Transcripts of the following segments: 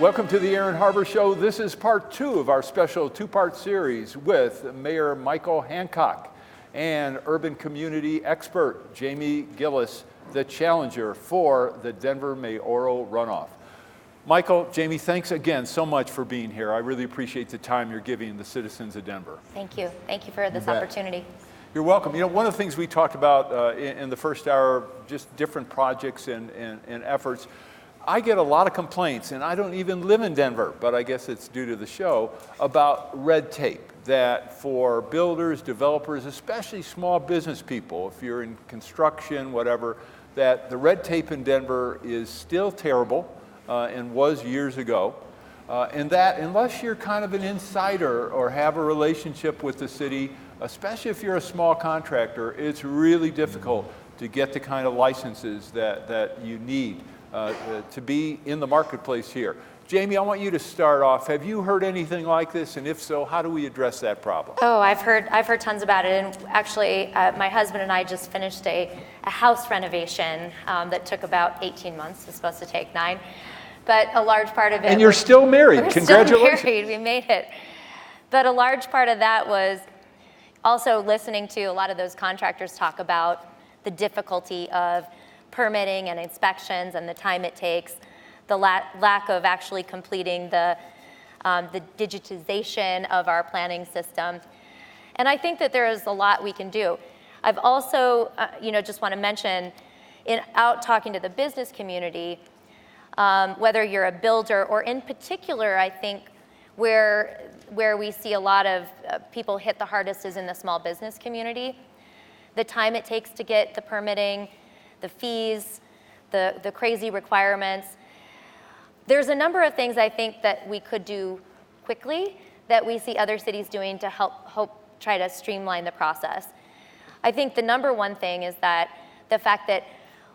Welcome to the Aaron Harber Show. This is part 2 of our special 2-part series with Mayor Michael Hancock and urban community expert Jamie Giellis, the challenger for the Denver mayoral runoff. Michael, Jamie, thanks again so much for being here. I really appreciate the time you're giving the citizens of Denver. Thank you. Thank you for this opportunity. You're welcome. You know, one of the things we talked about in the first hour, just different projects and efforts. I get a lot of complaints, and I don't even live in Denver, but I guess it's due to the show, about red tape, that for builders, developers, especially small business people, if you're in construction, whatever, that the red tape in Denver is still terrible and was years ago, and that unless you're kind of an insider or have a relationship with the city, especially if you're a small contractor, it's really difficult to get the kind of licenses that you need to be in the marketplace here. Jamie, I want you to start off. Have you heard anything like this? And if so, how do we address that problem? Oh, I've heard tons about it. And actually, my husband and I just finished a house renovation that took about 18 months. It's supposed to take 9. But a large part of it. And you're still married. Congratulations. Still married. We made it. But a large part of that was also listening to a lot of those contractors talk about the difficulty of permitting and inspections and the time it takes, the lack of actually completing the digitization of our planning system. And I think that there is a lot we can do. I've also, just want to mention, out talking to the business community, whether you're a builder or in particular, I think where we see a lot of people hit the hardest is in the small business community. The time it takes to get the permitting, the fees, the crazy requirements. There's a number of things I think that we could do quickly that we see other cities doing to help try to streamline the process. I think the number one thing is that the fact that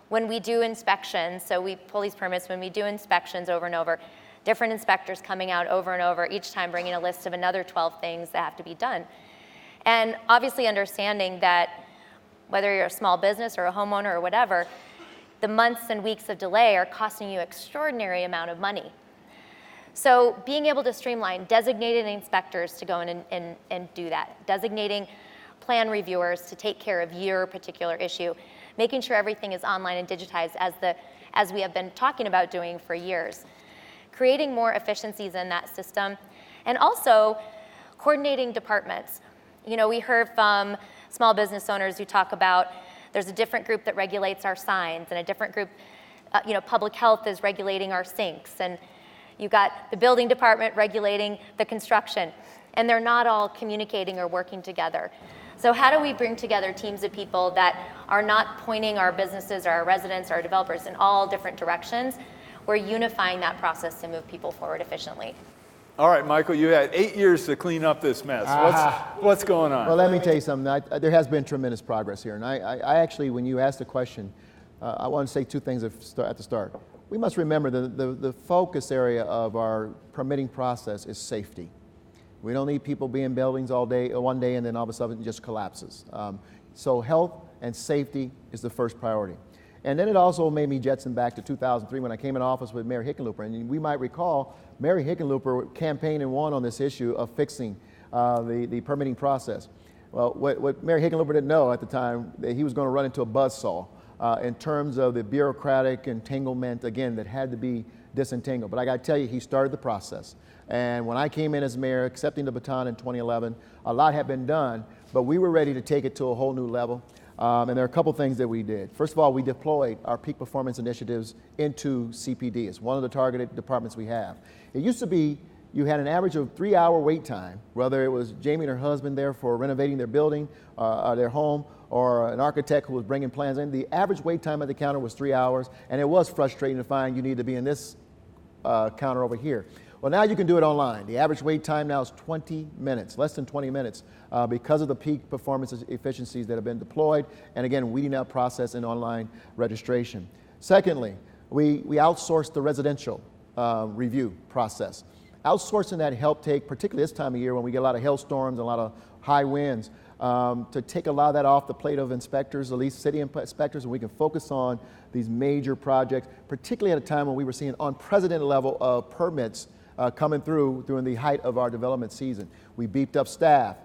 when we do inspections, so we pull these permits, when we do inspections over and over, different inspectors coming out over and over, each time bringing a list of another 12 things that have to be done. And obviously understanding that whether you're a small business or a homeowner or whatever, the months and weeks of delay are costing you an extraordinary amount of money. So being able to streamline, designated inspectors to go in and do that, designating plan reviewers to take care of your particular issue, making sure everything is online and digitized as we have been talking about doing for years, creating more efficiencies in that system, and also coordinating departments. You know, we heard from small business owners who talk about there's a different group that regulates our signs and a different group, public health is regulating our sinks, and you got the building department regulating the construction, and they're not all communicating or working together. So how do we bring together teams of people that are not pointing our businesses or our residents or our developers in all different directions? We're unifying that process to move people forward efficiently. All right, Michael, you had 8 years to clean up this mess. What's going on? Well, let me tell you something. There has been tremendous progress here. And I actually, when you asked the question, I want to say 2 things at the start. We must remember the focus area of our permitting process is safety. We don't need people being in buildings all day, one day, and then all of a sudden it just collapses. So health and safety is the first priority. And then it also made me jetson back to 2003 when I came in office with Mayor Hickenlooper. And we might recall Mayor Hickenlooper campaigned and won on this issue of fixing the permitting process. Well, what Mayor Hickenlooper didn't know at the time, that he was going to run into a buzzsaw in terms of the bureaucratic entanglement, again, that had to be disentangled. But I got to tell you, he started the process. And when I came in as mayor, accepting the baton in 2011, a lot had been done, but we were ready to take it to a whole new level. And there are a couple things that we did. First of all, we deployed our peak performance initiatives into CPD. It's one of the targeted departments we have. It used to be you had an average of 3-hour wait time, whether it was Jamie and her husband there for renovating their building, their home, or an architect who was bringing plans in. The average wait time at the counter was 3 hours, and it was frustrating to find you need to be in this counter over here. Well, now you can do it online. The average wait time now is 20 minutes, less than 20 minutes, because of the peak performance efficiencies that have been deployed, and again, weeding out process and online registration. Secondly, we outsourced the residential review process. Outsourcing that helped take, particularly this time of year when we get a lot of hailstorms and a lot of high winds, to take a lot of that off the plate of inspectors, at least city inspectors, and we can focus on these major projects, particularly at a time when we were seeing unprecedented level of permits coming through during the height of our development season. We beefed up staff.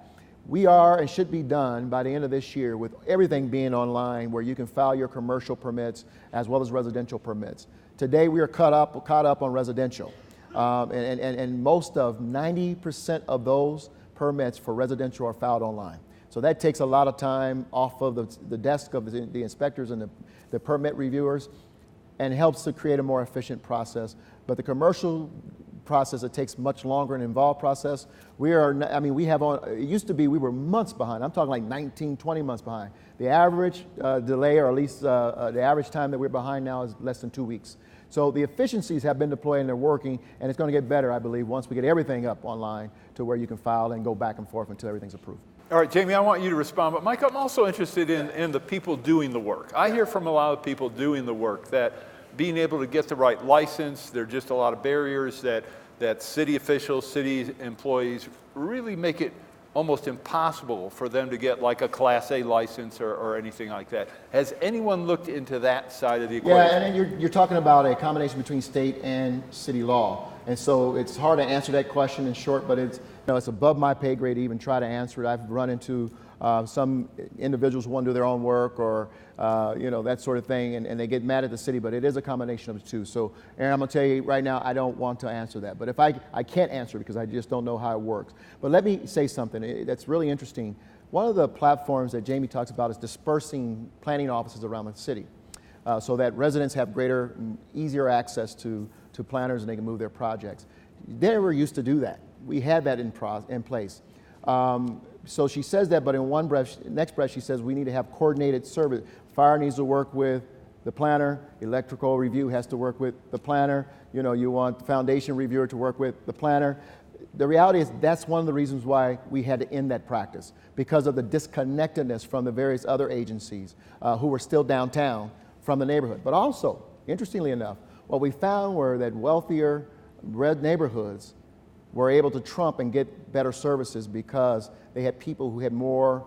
We are and should be done by the end of this year with everything being online where you can file your commercial permits as well as residential permits. Today we are caught up on residential. And most of 90% of those permits for residential are filed online. So that takes a lot of time off of the desk of the inspectors and the permit reviewers and helps to create a more efficient process. But the commercial process, it takes much longer and involved process. It used to be we were months behind. I'm talking like 19, 20 months behind. The average delay, or at least the average time that we're behind now is less than 2 weeks. So the efficiencies have been deployed and they're working, and it's going to get better, I believe, once we get everything up online to where you can file and go back and forth until everything's approved. All right, Jamie, I want you to respond, but Mike, I'm also interested in the people doing the work. I hear from a lot of people doing the work that being able to get the right license, there are just a lot of barriers that city officials, city employees really make it almost impossible for them to get like a Class A license or anything like that. Has anyone looked into that side of the equation? Yeah, and then you're talking about a combination between state and city law. And so it's hard to answer that question in short, but it's above my pay grade to even try to answer it. I've run into some individuals who want to do their own work or that sort of thing, and they get mad at the city, but it is a combination of the two. So, Aaron, I'm going to tell you right now, I don't want to answer that. But if I can't answer it because I just don't know how it works. But let me say something that's really interesting. One of the platforms that Jamie talks about is dispersing planning offices around the city so that residents have greater, easier access to planners and they can move their projects. They never used to do that. We had that in place. So she says that, but in next breath she says we need to have coordinated service. Fire needs to work with the planner, electrical review has to work with the planner, you want the foundation reviewer to work with the planner. The reality is that's one of the reasons why we had to end that practice, because of the disconnectedness from the various other agencies who were still downtown from the neighborhood. But also, interestingly enough, what we found were that wealthier red neighborhoods were able to trump and get better services because they had people who had more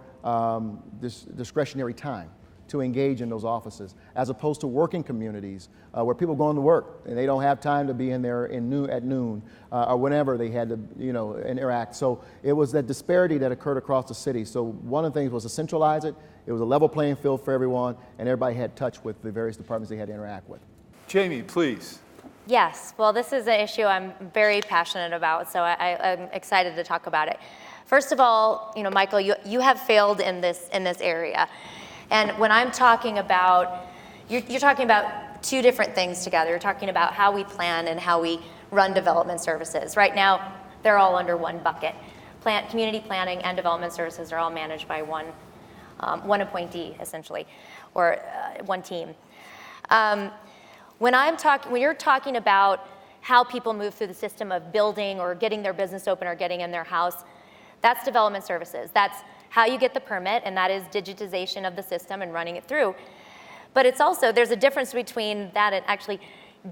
discretionary time to engage in those offices, as opposed to working communities where people go into work and they don't have time to be in there at noon or whenever they had to interact. So it was that disparity that occurred across the city. So one of the things was to centralize it. It was a level playing field for everyone, and everybody had touch with the various departments they had to interact with. Jamie, please. Yes, well, this is an issue I'm very passionate about, so I'm excited to talk about it. First of all, Michael, you have failed in this area. And when I'm talking about, you're talking about two different things together. You're talking about how we plan and how we run development services. Right now, they're all under one bucket. Community planning and development services are all managed by one appointee, essentially, or one team. When you're talking about how people move through the system of building or getting their business open or getting in their house, that's development services. That's how you get the permit, and that is digitization of the system and running it through. But it's also, there's a difference between that and actually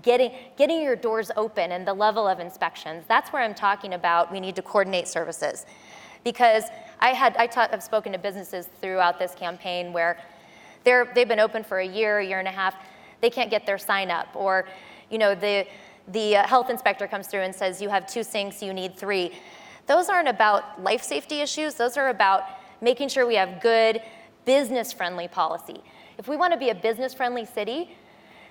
getting your doors open and the level of inspections. That's where I'm talking about we need to coordinate services. Because I've spoken to businesses throughout this campaign where they've been open for a year and a half, they can't get their sign up, or the health inspector comes through and says you have 2 sinks, you need 3. Those aren't about life safety issues, those are about making sure we have good business-friendly policy. If we want to be a business-friendly city,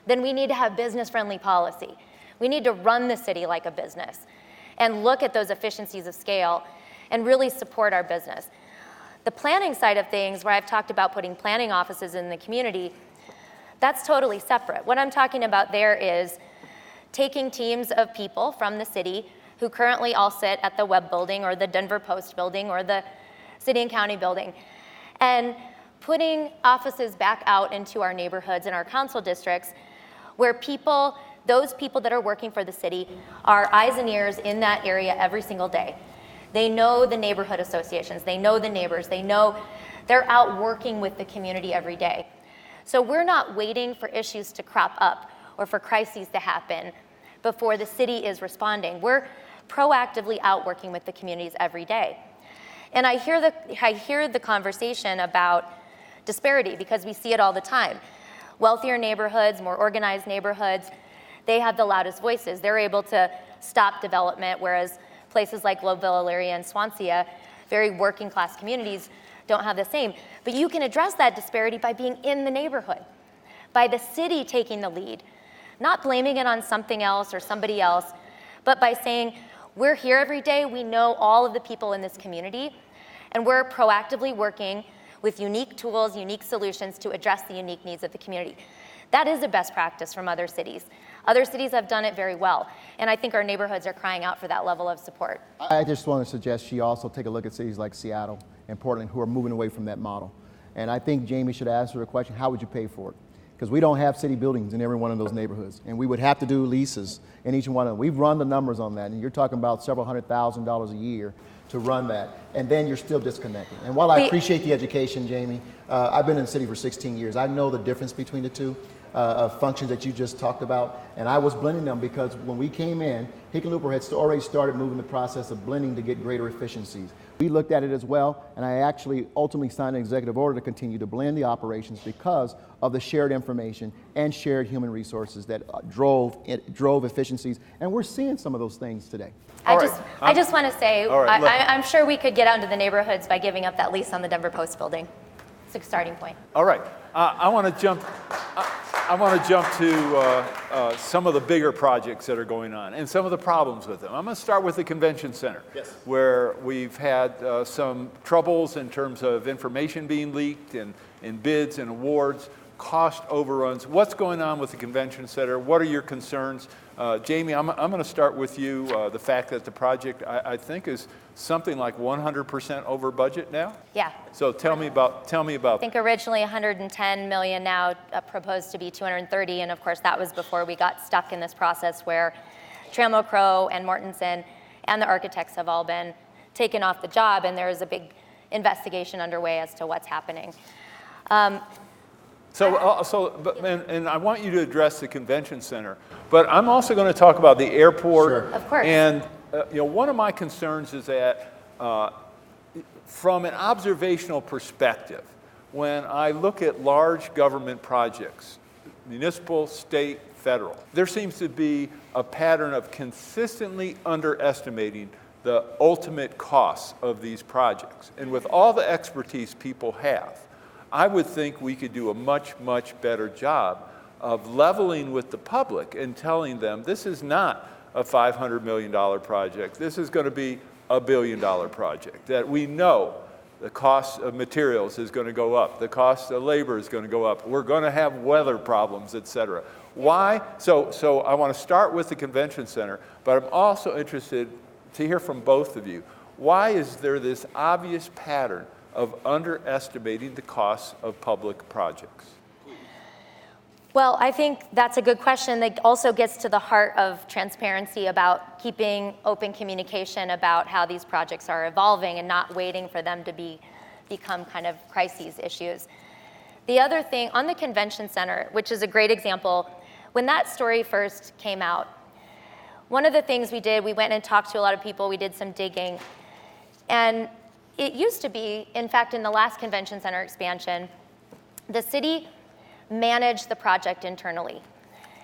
then we need to have business-friendly policy. We need to run the city like a business and look at those efficiencies of scale and really support our business. The planning side of things, where I've talked about putting planning offices in the community, that's totally separate. What I'm talking about there is taking teams of people from the city who currently all sit at the Webb building or the Denver Post building or the City and County building, and putting offices back out into our neighborhoods and our council districts where those people that are working for the city are eyes and ears in that area every single day. They know the neighborhood associations, they know the neighbors, they're out working with the community every day. So we're not waiting for issues to crop up or for crises to happen before the city is responding. We're proactively out working with the communities every day. And I hear the conversation about disparity because we see it all the time. Wealthier neighborhoods, more organized neighborhoods, they have the loudest voices. They're able to stop development, whereas places like Globeville, Elyria, and Swansea, very working class communities, don't have the same. But you can address that disparity by being in the neighborhood, by the city taking the lead, not blaming it on something else or somebody else, but by saying, we're here every day, we know all of the people in this community, and we're proactively working with unique tools, unique solutions to address the unique needs of the community. That is a best practice from other cities. Other cities have done it very well, and I think our neighborhoods are crying out for that level of support. I just want to suggest she also take a look at cities like Seattle and Portland who are moving away from that model. And I think Jamie should answer the question, how would you pay for it? Because we don't have city buildings in every one of those neighborhoods, and we would have to do leases in each one of them. We've run the numbers on that, and you're talking about several $100,000s a year to run that, and then you're still disconnected. And while I appreciate the education, Jamie, I've been in the city for 16 years. I know the difference between the two functions that you just talked about, and I was blending them because when we came in, Hickenlooper had already started moving the process of blending to get greater efficiencies. We looked at it as well, and I actually ultimately signed an executive order to continue to blend the operations because of the shared information and shared human resources that drove efficiencies, and we're seeing some of those things today. I just want to say, right, I'm sure we could get out into the neighborhoods by giving up that lease on the Denver Post building. It's a starting point. All right, I want to jump to some of the bigger projects that are going on and some of the problems with them. I'm going to start with the convention center, where we've had some troubles in terms of information being leaked and in bids and awards, cost overruns. What's going on with the convention center? What are your concerns? Jamie, I'm going to start with you. The fact that the project, I think, is something like 100% over budget now? Yeah. So tell me about I think originally 110 million, now proposed to be 230, and of course that was before we got stuck in this process where Trammell Crow and Mortensen and the architects have all been taken off the job, and there is a big investigation underway as to what's happening. And I want you to address the convention center, but I'm also going to talk about the airport. Sure. Of course. And one of my concerns is that from an observational perspective, when I look at large government projects, municipal, state, federal, there seems to be a pattern of consistently underestimating the ultimate costs of these projects. And with all the expertise people have, I would think we could do a much, much better job of leveling with the public and telling them this is not a $500 million project. This is going to be a $1 billion project, that we know the cost of materials is going to go up. The cost of labor is going to go up. We're going to have weather problems, et cetera. Why? So I want to start with the convention center, but I'm also interested to hear from both of you. Why is there this obvious pattern of underestimating the costs of public projects? Well, I think that's a good question that also gets to the heart of transparency about keeping open communication about how these projects are evolving and not waiting for them to become kind of crises issues. The other thing, on the convention center, which is a great example, when that story first came out, one of the things we did, we went and talked to a lot of people, we did some digging, and it used to be, in fact, in the last convention center expansion, the city manage the project internally.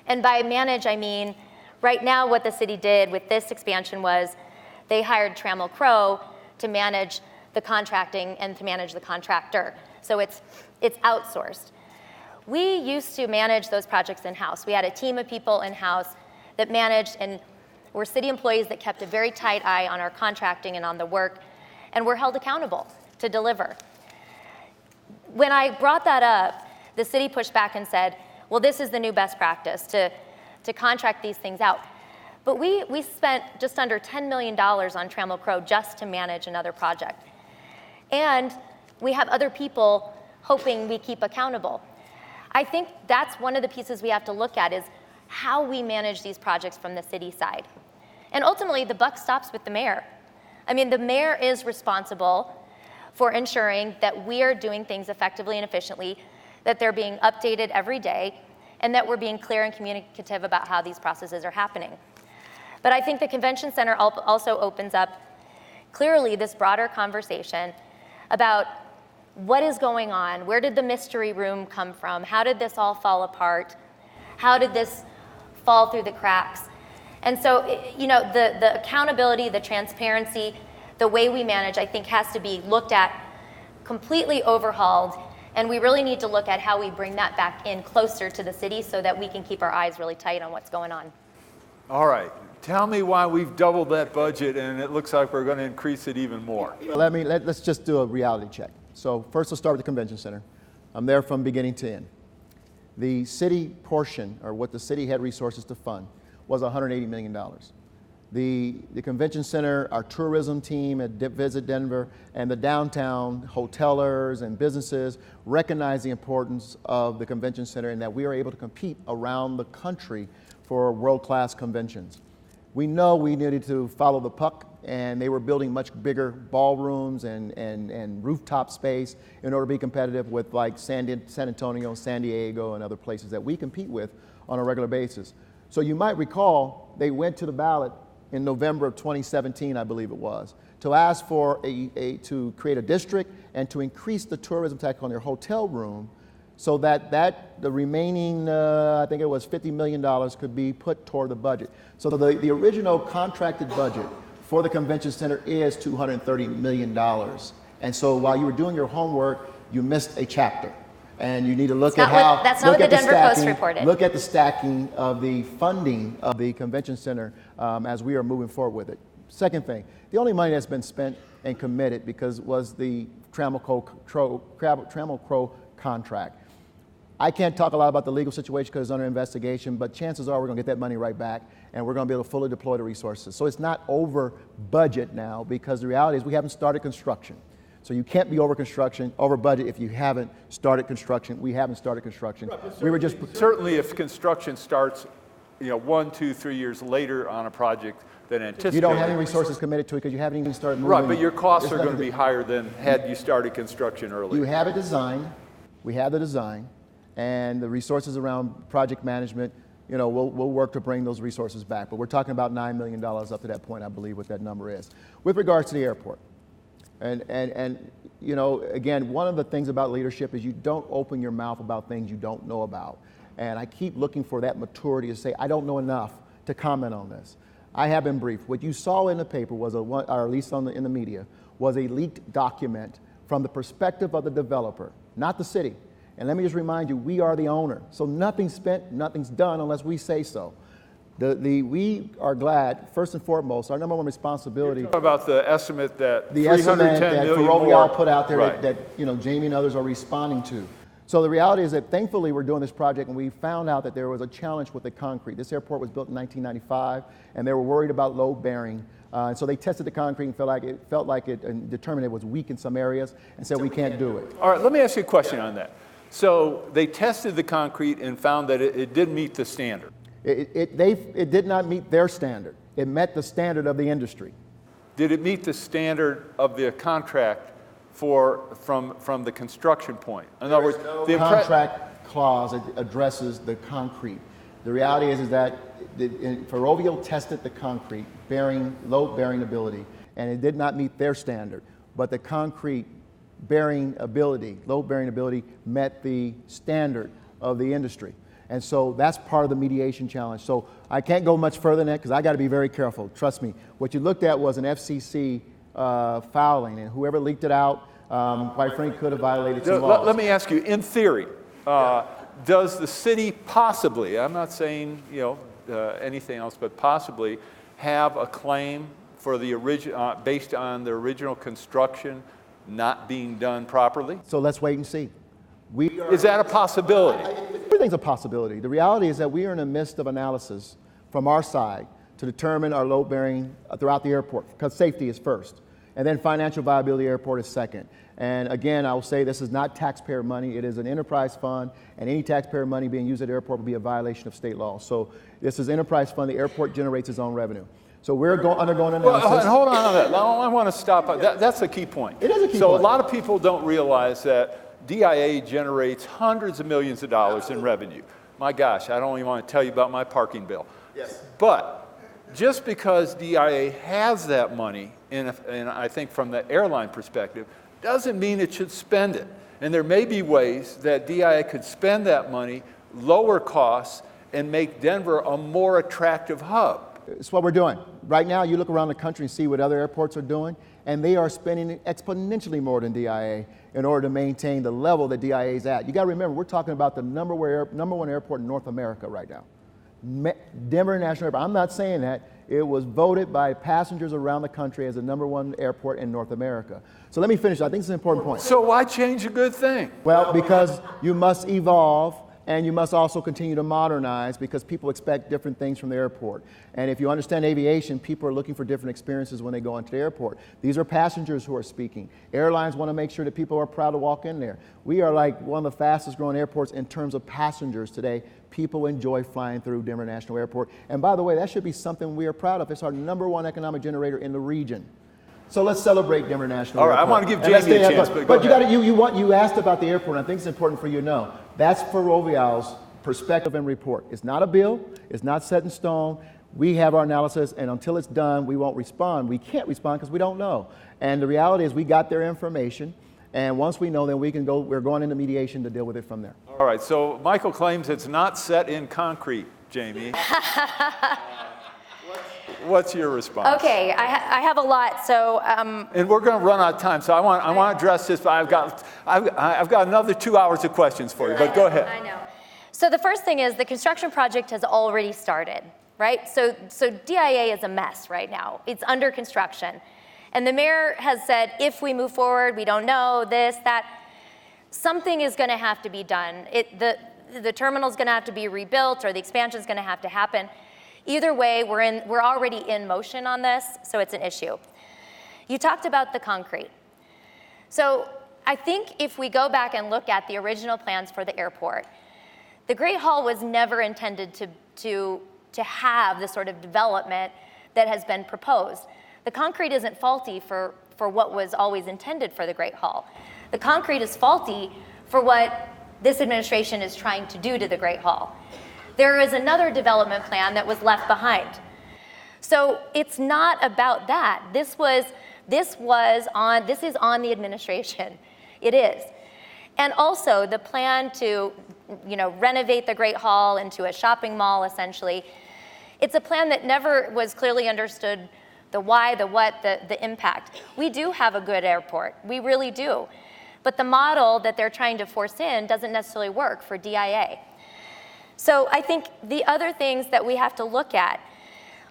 And by manage, I mean, right now what the city did with this expansion was they hired Trammell Crow to manage the contracting and to manage the contractor. So it's outsourced. We used to manage those projects in-house. We had a team of people in-house that managed, and were city employees that kept a very tight eye on our contracting and on the work, and were held accountable to deliver. When I brought that up, the city pushed back and said, well, this is the new best practice to contract these things out. But we spent just under $10 million on Trammell Crow just to manage another project. And we have other people hoping we keep accountable. I think that's one of the pieces we have to look at is how we manage these projects from the city side. And ultimately, the buck stops with the mayor. I mean, the mayor is responsible for ensuring that we are doing things effectively and efficiently, that they're being updated every day, and that we're being clear and communicative about how these processes are happening. But I think the convention center also opens up clearly this broader conversation about what is going on, where did the mystery room come from, how did this all fall apart, how did this fall through the cracks. And so, the accountability, the transparency, the way we manage, I think has to be looked at, completely overhauled, and we really need to look at how we bring that back in closer to the city so that we can keep our eyes really tight on what's going on. All right. Tell me why we've doubled that budget and it looks like we're going to increase it even more. Let's just do a reality check. So first, let's start with the convention center. I'm there from beginning to end. The city portion, or what the city had resources to fund, was $180 million. The convention center, our tourism team at Visit Denver, and the downtown hotelers and businesses recognize the importance of the convention center and that we are able to compete around the country for world-class conventions. We know we needed to follow the puck, and they were building much bigger ballrooms and rooftop space in order to be competitive with like San Antonio, San Diego, and other places that we compete with on a regular basis. So you might recall they went to the ballot in November of 2017, I believe it was, to ask for to create a district and to increase the tourism tax on their hotel room so that the remaining, I think it was $50 million could be put toward the budget. So the original contracted budget for the convention center is $230 million. And so while you were doing your homework, you missed a chapter. And you need to look at how, that's not what the Denver Post reported. Look at the stacking of the funding of the convention center as we are moving forward with it. Second thing, the only money that's been spent and committed was the Trammell Crow contract. I can't talk a lot about the legal situation because it's under investigation, but chances are we're going to get that money right back and we're going to be able to fully deploy the resources. So it's not over budget now because the reality is we haven't started construction. So you can't be over budget if you haven't started construction. We haven't started construction. Right, we were just certainly if construction starts, 1, 2, 3 years later on a project than anticipated. You don't have any resources committed to it because you haven't even started moving. Right, but your costs are going to be higher than had you started construction earlier. You have it designed. We have the design, and the resources around project management. We'll work to bring those resources back. But we're talking about $9 million up to that point, I believe, what that number is. With regards to the airport. And again, one of the things about leadership is you don't open your mouth about things you don't know about. And I keep looking for that maturity to say, I don't know enough to comment on this. I have been briefed. What you saw in the paper was, or at least in the media, was a leaked document from the perspective of the developer, not the city. And let me just remind you, we are the owner. So nothing's spent, nothing's done unless we say so. We are glad, first and foremost, our number one responsibility. You're talking about the estimate that the estimate that Ferrovial put out there right. that Jamie and others are responding to. So the reality is that thankfully we're doing this project and we found out that there was a challenge with the concrete. This airport was built in 1995 and they were worried about load bearing. And so they tested the concrete and felt like it and determined it was weak in some areas and said we can't do it. All right, let me ask you a question on that. So they tested the concrete and found that it did meet the standard. It did not meet their standard. It met the standard of the industry. Did it meet the standard of the contract from the construction point? In other words, the contract clause that addresses the concrete. The reality is that Ferrovial tested the concrete load bearing ability, and it did not meet their standard. But the concrete load bearing ability met the standard of the industry. And so that's part of the mediation challenge. So I can't go much further than that because I got to be very careful. Trust me. What you looked at was an FCC filing, and whoever leaked it out, quite frankly, could have violated some laws. Let me ask you, in theory, does the city possibly, I'm not saying anything else, but possibly have a claim for the based on the original construction not being done properly? So let's wait and see. Is that a possibility? Everything's a possibility. The reality is that we are in the midst of analysis from our side to determine our load bearing throughout the airport, because safety is first. And then financial viability of the airport is second. And again, I will say this is not taxpayer money. It is an enterprise fund, and any taxpayer money being used at the airport would be a violation of state law. So this is enterprise fund. The airport generates its own revenue. So we're undergoing analysis. Well, hold on that. I want to stop. That's a key point. It is a key point. So a lot of people don't realize that DIA generates hundreds of millions of dollars in revenue. My gosh, I don't even want to tell you about my parking bill. Yes. But just because DIA has that money, and I think from the airline perspective, doesn't mean it should spend it. And there may be ways that DIA could spend that money, lower costs, and make Denver a more attractive hub. It's what we're doing. Right now, you look around the country and see what other airports are doing, and they are spending exponentially more than DIA in order to maintain the level that DIA is at. You got to remember, we're talking about the number one airport in North America right now. Denver International Airport. I'm not saying that. It was voted by passengers around the country as the #1 airport in North America. So let me finish. I think it's an important point. So why change a good thing? Well, because you must evolve and you must also continue to modernize because people expect different things from the airport. And if you understand aviation, people are looking for different experiences when they go into the airport. These are passengers who are speaking. Airlines want to make sure that people are proud to walk in there. We are like one of the fastest growing airports in terms of passengers today. People enjoy flying through Denver National Airport. And by the way, that should be something we are proud of. It's our #1 economic generator in the region. So let's celebrate Denver National Airport. All right, I want to give Jamie a chance. But you asked about the airport, and I think it's important for you to know. That's Ferrovial's perspective and report. It's not a bill. It's not set in stone. We have our analysis, and until it's done, we won't respond. We can't respond because we don't know. And the reality is we got their information, and once we know, then we can go. We're going into mediation to deal with it from there. All right, so Michael claims it's not set in concrete, Jamie. What's your response? Okay, I have a lot, so. And we're going to run out of time, so I want to address this. But I've got another 2 hours of questions for you. But go ahead. I know. So the first thing is the construction project has already started, right? So DIA is a mess right now. It's under construction, and the mayor has said if we move forward, we don't know this, that. Something is going to have to be done. The terminal is going to have to be rebuilt, or the expansion is going to have to happen. Either way, we're already in motion on this, so it's an issue. You talked about the concrete. So I think if we go back and look at the original plans for the airport, the Great Hall was never intended to have the sort of development that has been proposed. The concrete isn't faulty for what was always intended for the Great Hall. The concrete is faulty for what this administration is trying to do to the Great Hall. There is another development plan that was left behind. So it's not about that. This is on the administration. It is. And also the plan to, renovate the Great Hall into a shopping mall, essentially. It's a plan that never was clearly understood, the why, the what, the impact. We do have a good airport. We really do. But the model that they're trying to force in doesn't necessarily work for DIA. So I think the other things that we have to look at,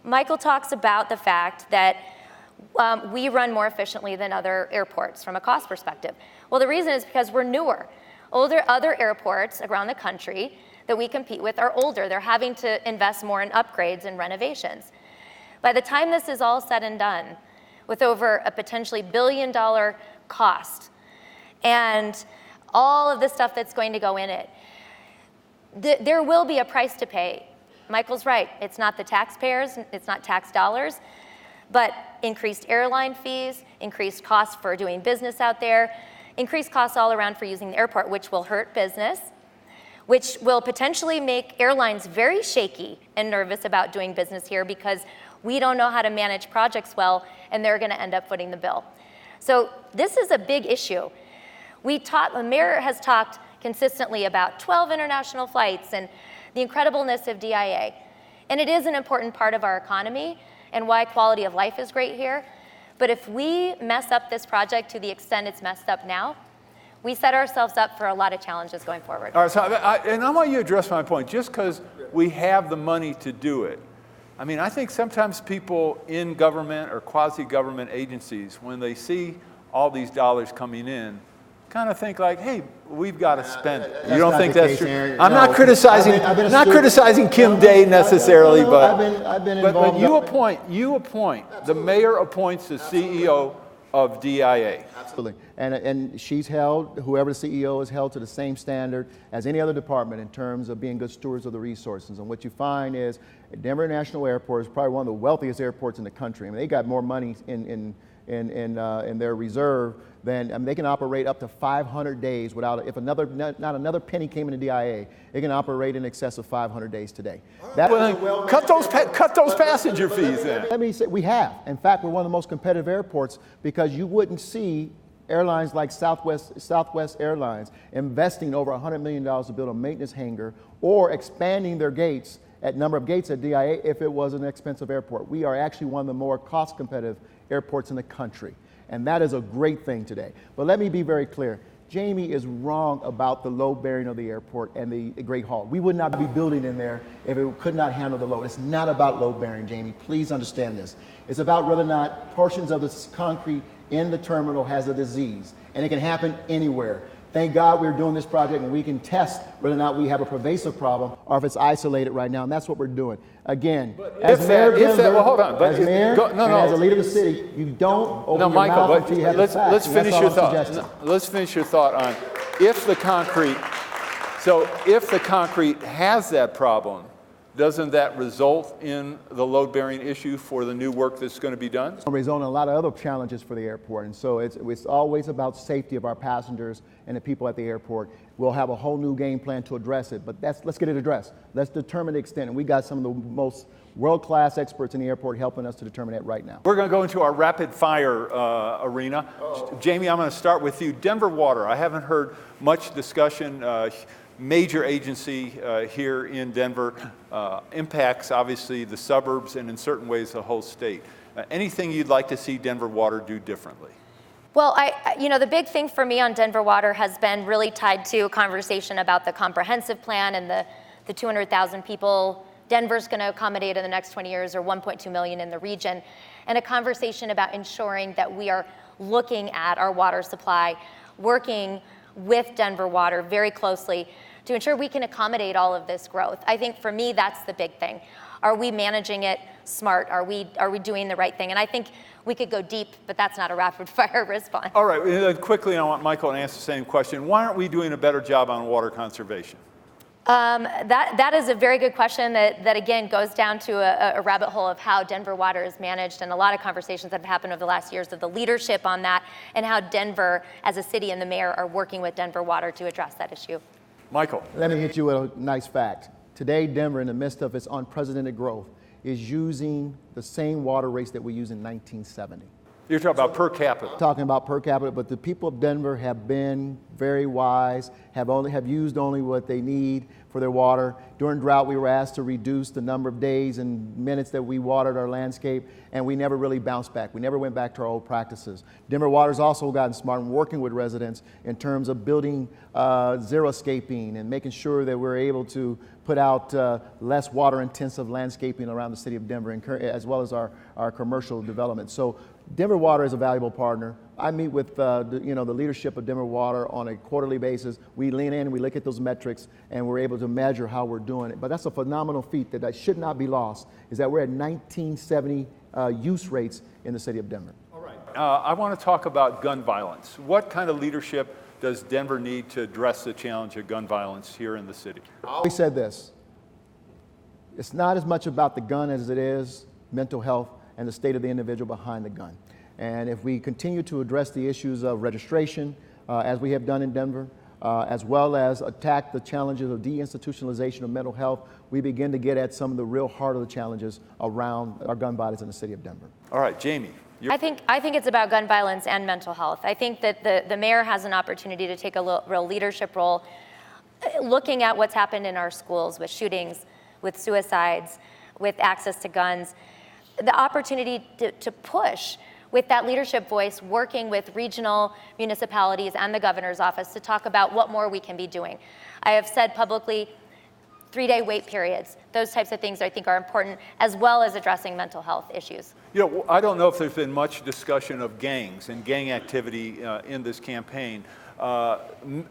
Michael talks about the fact that we run more efficiently than other airports from a cost perspective. Well, the reason is because we're newer. Other airports around the country that we compete with are older. They're having to invest more in upgrades and renovations. By the time this is all said and done, with over a potentially $1 billion cost and all of the stuff that's going to go in it, there will be a price to pay. Michael's right. It's not the taxpayers, it's not tax dollars, but increased airline fees, increased costs for doing business out there, increased costs all around for using the airport, which will hurt business, which will potentially make airlines very shaky and nervous about doing business here because we don't know how to manage projects well, and they're going to end up footing the bill. So this is a big issue. The mayor has talked consistently about 12 international flights and the incredibleness of DIA. And it is an important part of our economy and why quality of life is great here. But if we mess up this project to the extent it's messed up now, we set ourselves up for a lot of challenges going forward. All right, so I want you to address my point. Just because we have the money to do it, I mean, I think sometimes people in government or quasi-government agencies, when they see all these dollars coming in, kind of think like, hey, we've got to spend it. You don't think that's true? I'm not criticizing Kim Day necessarily, but you appoint, the mayor appoints the CEO of DIA. Absolutely. And she's held, whoever the CEO is held to the same standard as any other department in terms of being good stewards of the resources. And what you find is Denver International Airport is probably one of the wealthiest airports in the country. I mean, they got more money in in their reserve, then they can operate up to 500 days without, if not another penny came into DIA, it can operate in excess of 500 days today. Cut those passenger fees then. Let me say, we have. In fact, we're one of the most competitive airports because you wouldn't see airlines like Southwest Airlines investing over $100 million to build a maintenance hangar or expanding their gates number of gates at DIA if it was an expensive airport. We are actually one of the more cost competitive airports in the country. And that is a great thing today. But let me be very clear. Jamie is wrong about the load bearing of the airport and the Great Hall. We would not be building in there if it could not handle the load. It's not about load bearing, Jamie. Please understand this. It's about whether or not portions of the concrete in the terminal has a disease. And it can happen anywhere. Thank God we're doing this project and we can test whether or not we have a pervasive problem or if it's isolated right now, and that's what we're doing. Again, as mayor, as a leader of the city, you don't open your mouth until you have the facts. Let's finish your thought. Let's finish your thought on if the concrete has that problem, doesn't that result in the load-bearing issue for the new work that's going to be done? It's going to result in a lot of other challenges for the airport, and so it's always about safety of our passengers and the people at the airport. We'll have a whole new game plan to address it, but let's get it addressed. Let's determine the extent, and we got some of the most world-class experts in the airport helping us to determine that right now. We're going to go into our rapid-fire arena. Jamie, I'm going to start with you. Denver Water, I haven't heard much discussion. Major agency here in Denver, impacts obviously the suburbs and in certain ways the whole state. Anything you'd like to see Denver Water do differently? Well, the big thing for me on Denver Water has been really tied to a conversation about the comprehensive plan and the 200,000 people Denver's going to accommodate in the next 20 years, or 1.2 million in the region, and a conversation about ensuring that we are looking at our water supply, working with Denver Water very closely to ensure we can accommodate all of this growth. I think for me, that's the big thing. Are we managing it smart? Are we doing the right thing? And I think we could go deep, but that's not a rapid fire response. All right, quickly, I want Michael to answer the same question. Why aren't we doing a better job on water conservation? That is a very good question that again goes down to a rabbit hole of how Denver Water is managed, and a lot of conversations that have happened over the last years of the leadership on that and how Denver as a city and the mayor are working with Denver Water to address that issue. Michael. Let me hit you with a nice fact. Today, Denver, in the midst of its unprecedented growth, is using the same water rates that we used in 1970. You're talking about per capita. Talking about per capita, but the people of Denver have been very wise, have used only what they need for their water. During drought, we were asked to reduce the number of days and minutes that we watered our landscape, and we never really bounced back. We never went back to our old practices. Denver Water's also gotten smart in working with residents in terms of building xeriscaping and making sure that we're able to put out less water-intensive landscaping around the city of Denver, as well as our commercial development. So Denver Water is a valuable partner. I meet with the leadership of Denver Water on a quarterly basis. We lean in, we look at those metrics, and we're able to measure how we're doing it. But that's a phenomenal feat that should not be lost, is that we're at 1970 use rates in the city of Denver. All right. I want to talk about gun violence. What kind of leadership does Denver need to address the challenge of gun violence here in the city? I always said this. It's not as much about the gun as it is mental health and the state of the individual behind the gun. And if we continue to address the issues of registration, as we have done in Denver, as well as attack the challenges of deinstitutionalization of mental health, we begin to get at some of the real heart of the challenges around our gun violence in the city of Denver. All right, Jamie. I think it's about gun violence and mental health. I think that the mayor has an opportunity to take a real leadership role, looking at what's happened in our schools with shootings, with suicides, with access to guns. The opportunity to push with that leadership voice, working with regional municipalities and the governor's office to talk about what more we can be doing. I have said publicly, 3-day wait periods, those types of things I think are important, as well as addressing mental health issues. I don't know if there's been much discussion of gangs and gang activity in this campaign.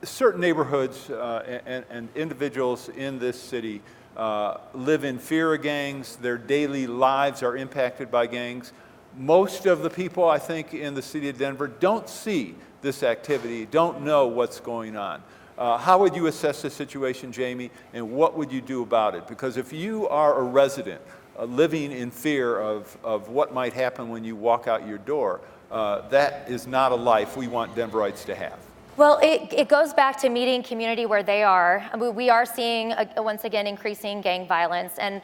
Certain neighborhoods and individuals in this city live in fear of gangs. Their daily lives are impacted by gangs. Most of the people, I think, in the city of Denver don't see this activity, don't know what's going on. How would you assess the situation, Jamie, and what would you do about it? Because if you are a resident living in fear of what might happen when you walk out your door. That is not a life we want Denverites to have. Well, it goes back to meeting community where they are. I mean, we are seeing, once again, increasing gang violence. And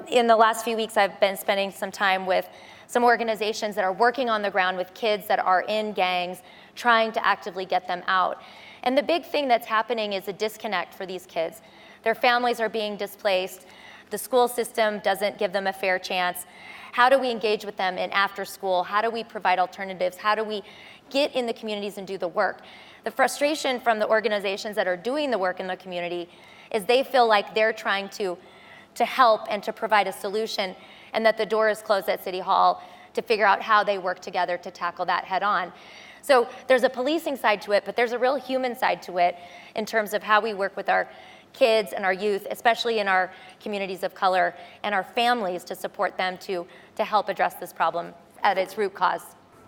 in the last few weeks, I've been spending some time with some organizations that are working on the ground with kids that are in gangs, trying to actively get them out. And the big thing that's happening is a disconnect for these kids. Their families are being displaced. The school system doesn't give them a fair chance. How do we engage with them in after school? How do we provide alternatives? How do we get in the communities and do the work? The frustration from the organizations that are doing the work in the community is they feel like they're trying to help and to provide a solution, and that the door is closed at City Hall to figure out how they work together to tackle that head on. So there's a policing side to it, but there's a real human side to it in terms of how we work with our kids and our youth, especially in our communities of color, and our families to support them to help address this problem at its root cause.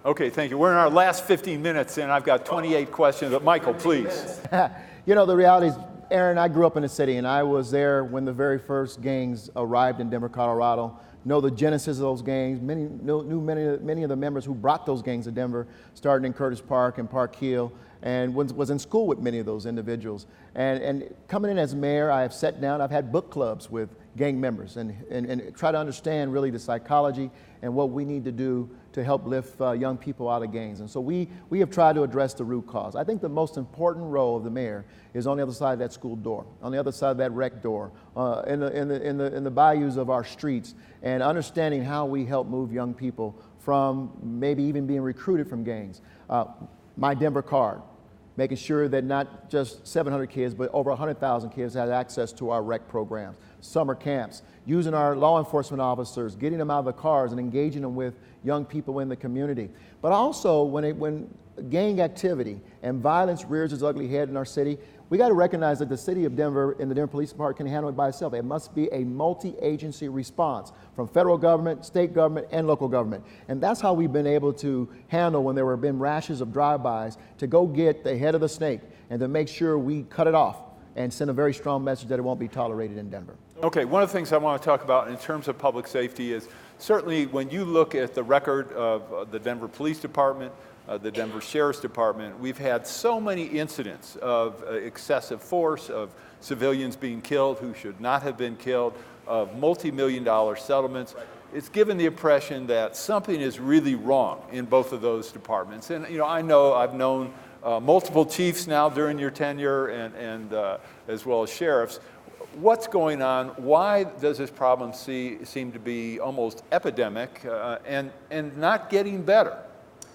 Okay, thank you. We're in our last 15 minutes, and I've got 28 questions. But Michael, please. You know, the reality is, Aaron, I grew up in the city, and I was there when the very first gangs arrived in Denver, Colorado. Know the genesis of those gangs. Knew many of the members who brought those gangs to Denver, starting in Curtis Park and Park Hill, and was in school with many of those individuals. And coming in as mayor, I have sat down, I've had book clubs with gang members and try to understand really the psychology and what we need to do to help lift young people out of gangs. And so we have tried to address the root cause. I think the most important role of the mayor is on the other side of that school door, on the other side of that rec door, in the bayous of our streets, and understanding how we help move young people from maybe even being recruited from gangs. My Denver card, making sure that not just 700 kids, but over 100,000 kids have access to our rec programs, summer camps, using our law enforcement officers, getting them out of the cars and engaging them with young people in the community. But also, when gang activity and violence rears its ugly head in our city, we got to recognize that the city of Denver and the Denver Police Department can handle it by itself. It must be a multi-agency response from federal government, state government, and local government. And that's how we've been able to handle when there have been rashes of drive-bys, to go get the head of the snake and to make sure we cut it off and send a very strong message that it won't be tolerated in Denver. Okay, one of the things I want to talk about in terms of public safety is certainly when you look at the record of the Denver Police Department, the Denver Sheriff's Department, we've had so many incidents of excessive force, of civilians being killed who should not have been killed, of multi-million-dollar settlements. It's given the impression that something is really wrong in both of those departments. And you know, I've known multiple chiefs now during your tenure, and as well as sheriffs. What's going on? Why does this problem seem to be almost epidemic and not getting better?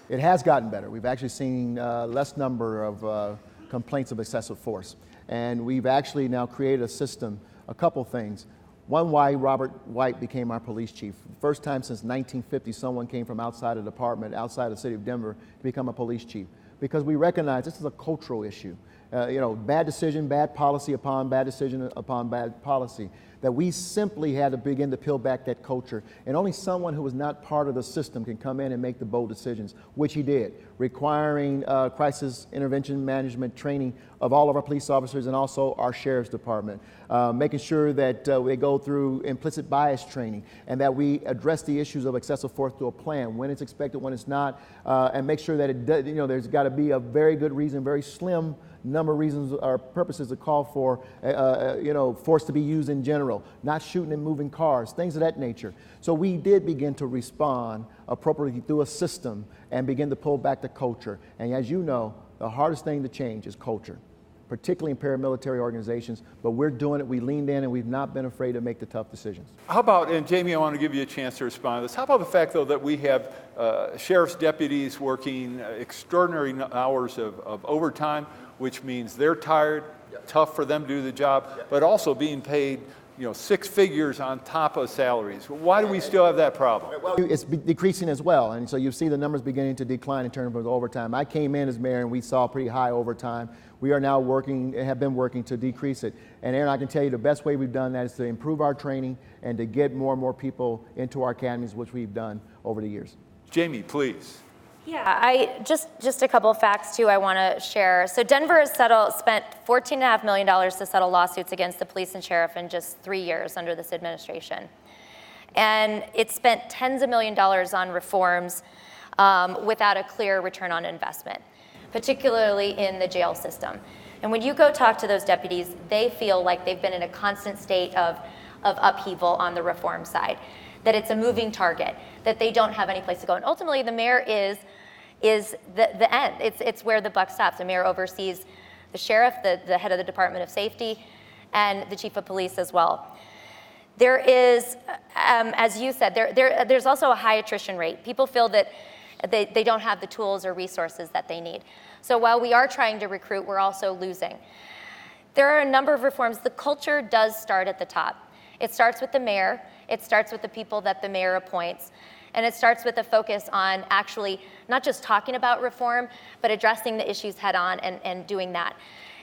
It has gotten better. We've actually seen less number of complaints of excessive force. And we've actually now created a system, a couple things. One, why Robert White became our police chief. First time since 1950 someone came from outside of the department, outside of the city of Denver, to become a police chief. Because we recognize this is a cultural issue. Bad decision, bad policy upon bad decision upon bad policy. That we simply had to begin to peel back that culture. And only someone who was not part of the system can come in and make the bold decisions, which he did, requiring crisis intervention management training of all of our police officers and also our sheriff's department, making sure that they go through implicit bias training and that we address the issues of excessive force through a plan, when it's expected, when it's not, and make sure that it does, there's got to be a very good reason, very slim number of reasons or purposes to call for, force to be used in general, not shooting and moving cars, things of that nature. So we did begin to respond appropriately through a system and begin to pull back the culture. And as you know, the hardest thing to change is culture, particularly in paramilitary organizations, but we're doing it, we leaned in, and we've not been afraid to make the tough decisions. How about, and Jamie, I want to give you a chance to respond to this, how about the fact, though, that we have sheriff's deputies working extraordinary hours of overtime, which means they're tired, tough for them to do the job, but also being paid six figures on top of salaries. Why do we still have that problem? Well, it's decreasing as well, and so you see the numbers beginning to decline in terms of overtime. I came in as mayor and we saw pretty high overtime. We are now working, have been working to decrease it. And Aaron, I can tell you the best way we've done that is to improve our training and to get more and more people into our academies, which we've done over the years. Jamie, please. Yeah, I just a couple of facts too I want to share. So Denver has spent $14.5 million to settle lawsuits against the police and sheriff in just 3 years under this administration. And it spent tens of millions of dollars on reforms without a clear return on investment, particularly in the jail system. And when you go talk to those deputies, they feel like they've been in a constant state of upheaval on the reform side, that it's a moving target, that they don't have any place to go. And ultimately, the mayor is the end. It's where the buck stops. The mayor oversees the sheriff, the head of the Department of Safety, and the chief of police as well. There is, as you said, there's also a high attrition rate. People feel that they don't have the tools or resources that they need. So while we are trying to recruit, we're also losing. There are a number of reforms. The culture does start at the top. It starts with the mayor. It starts with the people that the mayor appoints. And it starts with a focus on actually not just talking about reform, but addressing the issues head on and doing that.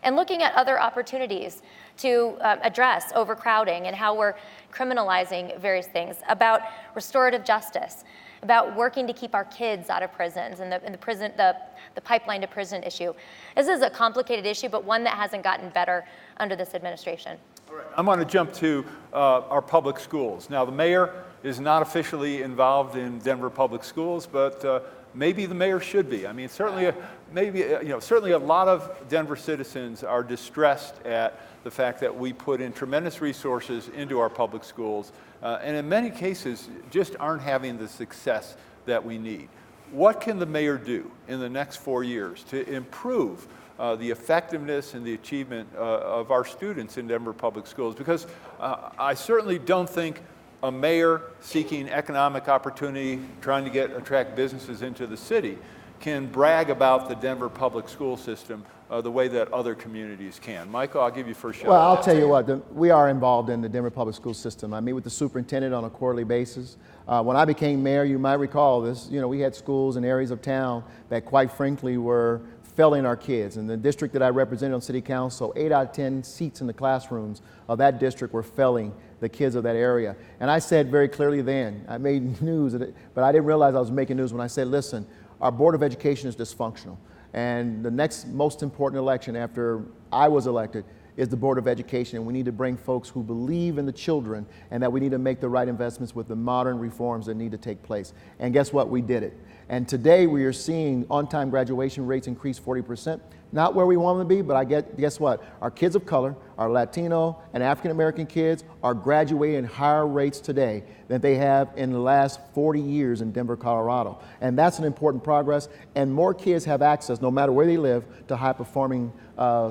And looking at other opportunities to address overcrowding and how we're criminalizing various things, about restorative justice, about working to keep our kids out of prisons and the pipeline to prison issue. This is a complicated issue, but one that hasn't gotten better under this administration. All right. I'm going to jump to our public schools. Now, the mayor is not officially involved in Denver public schools, but maybe the mayor should be. I mean, certainly a lot of Denver citizens are distressed at the fact that we put in tremendous resources into our public schools, and in many cases just aren't having the success that we need. What can the mayor do in the next 4 years to improve the effectiveness and the achievement of our students in Denver public schools? Because I certainly don't think a mayor seeking economic opportunity, trying to attract businesses into the city, can brag about the Denver public school system the way that other communities can. Michael, I'll give you first shot. Well, I'll tell you what, we are involved in the Denver public school system. I meet with the superintendent on a quarterly basis. When I became mayor, you might recall this, we had schools in areas of town that quite frankly were failing our kids. In the district that I represented on city council, 8 out of 10 seats in the classrooms of that district were failing the kids of that area. And I said very clearly then, I made news, but I didn't realize I was making news when I said, listen, our Board of Education is dysfunctional. And the next most important election after I was elected is the Board of Education. And we need to bring folks who believe in the children and that we need to make the right investments with the modern reforms that need to take place. And guess what? We did it. And today we are seeing on-time graduation rates increase 40%. Not where we want them to be, but guess what? Our kids of color, our Latino and African American kids are graduating at higher rates today than they have in the last 40 years in Denver, Colorado. And that's an important progress. And more kids have access, no matter where they live, to high-performing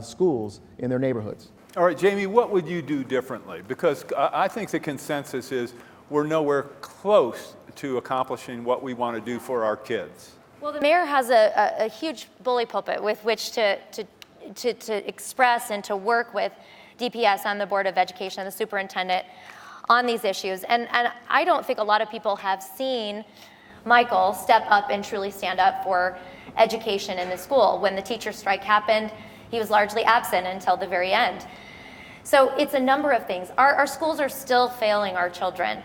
schools in their neighborhoods. All right, Jamie, what would you do differently? Because I think the consensus is we're nowhere close to accomplishing what we want to do for our kids. Well, the mayor has a huge bully pulpit with which to express and to work with DPS on the Board of Education, the superintendent, on these issues. And I don't think a lot of people have seen Michael step up and truly stand up for education in the school. When the teacher strike happened, he was largely absent until the very end. So it's a number of things. Our schools are still failing our children.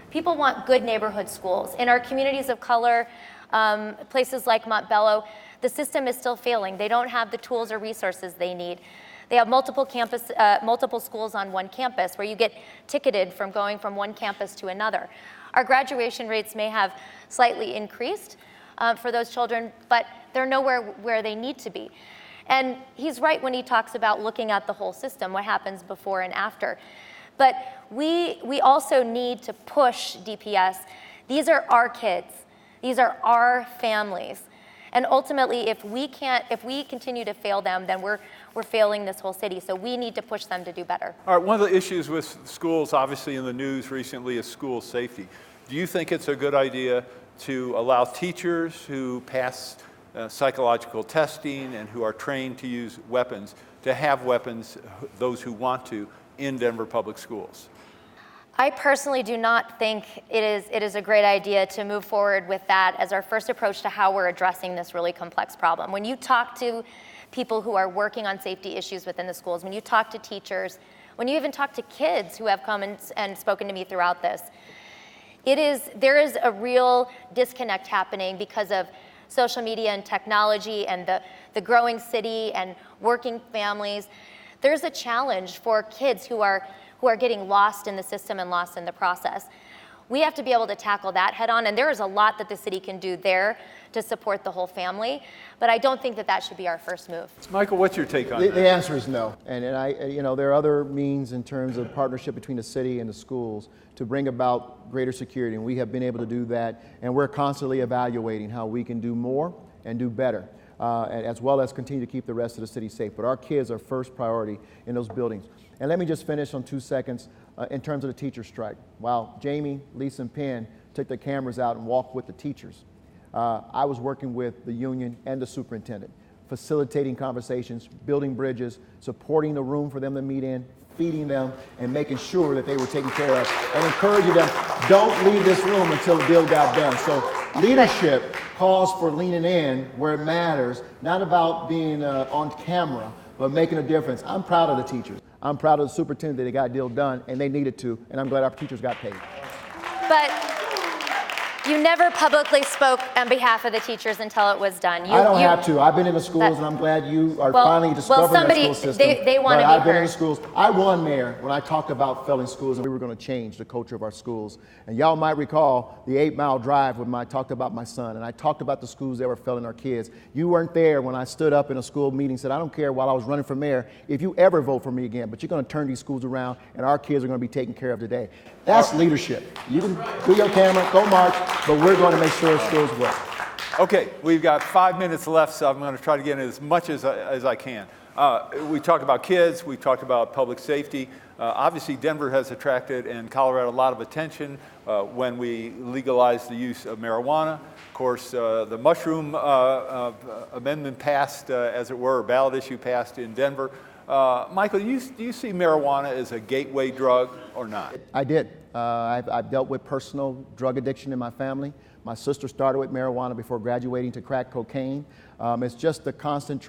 People want good neighborhood schools. In our communities of color, places like Montbello, the system is still failing. They don't have the tools or resources they need. They have multiple schools on one campus where you get ticketed from going from one campus to another. Our graduation rates may have slightly increased for those children, but they're nowhere where they need to be. And he's right when he talks about looking at the whole system, what happens before and after. But we also need to push DPS. These are our kids. These are our families. And ultimately, if we continue to fail them, then we're failing this whole city. So we need to push them to do better. All right, one of the issues with schools, obviously in the news recently, is school safety. Do you think it's a good idea to allow teachers who pass psychological testing and who are trained to use weapons to have weapons, those who want to, in Denver public schools? I personally do not think it is a great idea to move forward with that as our first approach to how we're addressing this really complex problem. When you talk to people who are working on safety issues within the schools, when you talk to teachers, when you even talk to kids who have come and spoken to me throughout this, there is a real disconnect happening because of social media and technology and the growing city and working families. There's a challenge for kids who are getting lost in the system and lost in the process. We have to be able to tackle that head on, and there is a lot that the city can do there to support the whole family, but I don't think that that should be our first move. Michael, what's your take on that? The answer is no. And there are other means in terms of partnership between the city and the schools to bring about greater security, and we have been able to do that, and we're constantly evaluating how we can do more and do better, as well as continue to keep the rest of the city safe. But our kids are first priority in those buildings. And let me just finish on 2 seconds in terms of the teacher strike. While Jamie, Lisa, and Penn took their cameras out and walked with the teachers, I was working with the union and the superintendent, facilitating conversations, building bridges, supporting the room for them to meet in, feeding them, and making sure that they were taken care of, and encouraging them, don't leave this room until the deal got done. So leadership calls for leaning in where it matters, not about being on camera, but making a difference. I'm proud of the teachers. I'm proud of the superintendent that they got a deal done, and they needed to, and I'm glad our teachers got paid. But you never publicly spoke on behalf of the teachers until it was done. I don't have to. I've been in the schools, and I'm glad you are finally discovering that school system. They want to be I've been in heard. the schools. I won mayor when I talked about failing schools, and we were going to change the culture of our schools. And y'all might recall the 8-mile drive when I talked about my son, and I talked about the schools that were failing our kids. You weren't there when I stood up in a school meeting and said, I don't care while I was running for mayor if you ever vote for me again, but you're going to turn these schools around, and our kids are going to be taken care of today. That's leadership. You can do your camera, go march, but we're going to make sure schools work. Okay, we've got 5 minutes left, so I'm going to try to get in as much as I can. We talked about kids, we talked about public safety. Obviously, Denver has attracted and Colorado a lot of attention when we legalized the use of marijuana. Of course, the mushroom amendment passed, as it were, ballot issue passed in Denver. Michael, do you see marijuana as a gateway drug or not? I did. I've dealt with personal drug addiction in my family. My sister started with marijuana before graduating to crack cocaine. It's just the constant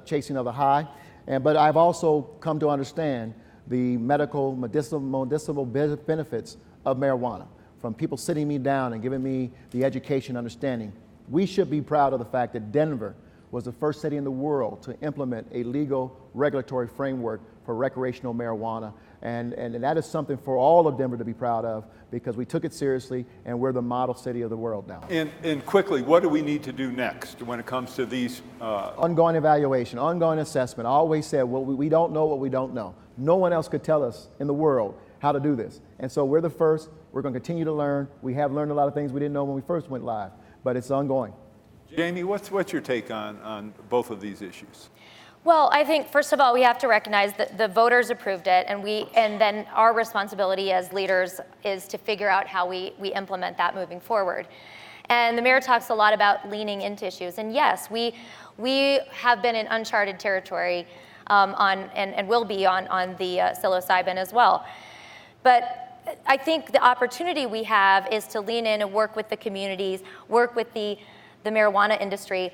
chasing of the high. But I've also come to understand the medicinal benefits of marijuana, from people sitting me down and giving me the education understanding. We should be proud of the fact that Denver was the first city in the world to implement a legal regulatory framework for recreational marijuana. And that is something for all of Denver to be proud of, because we took it seriously and we're the model city of the world now. And quickly, what do we need to do next when it comes to these? Ongoing evaluation, ongoing assessment. I always said, well, we don't know what we don't know. No one else could tell us in the world how to do this. And so we're the first. We're going to continue to learn. We have learned a lot of things we didn't know when we first went live, but it's ongoing. Jamie, what's your take on both of these issues? Well, I think, first of all, we have to recognize that the voters approved it, and then our responsibility as leaders is to figure out how we implement that moving forward. And the mayor talks a lot about leaning into issues. And yes, we have been in uncharted territory and will be on the psilocybin as well. But I think the opportunity we have is to lean in and work with the communities, work with the marijuana industry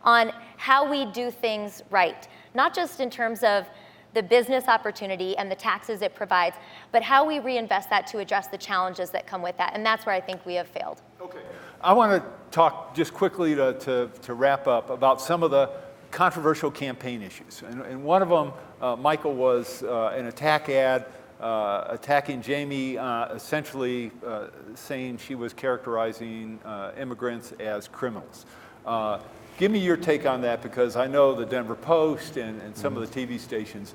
on how we do things right, not just in terms of the business opportunity and the taxes it provides, but how we reinvest that to address the challenges that come with that. And that's where I think we have failed. Okay. I want to talk just quickly to wrap up about some of the controversial campaign issues. And one of them, Michael, was an attack ad attacking Jamie, essentially saying she was characterizing immigrants as criminals. Give me your take on that, because I know the Denver Post and some of the TV stations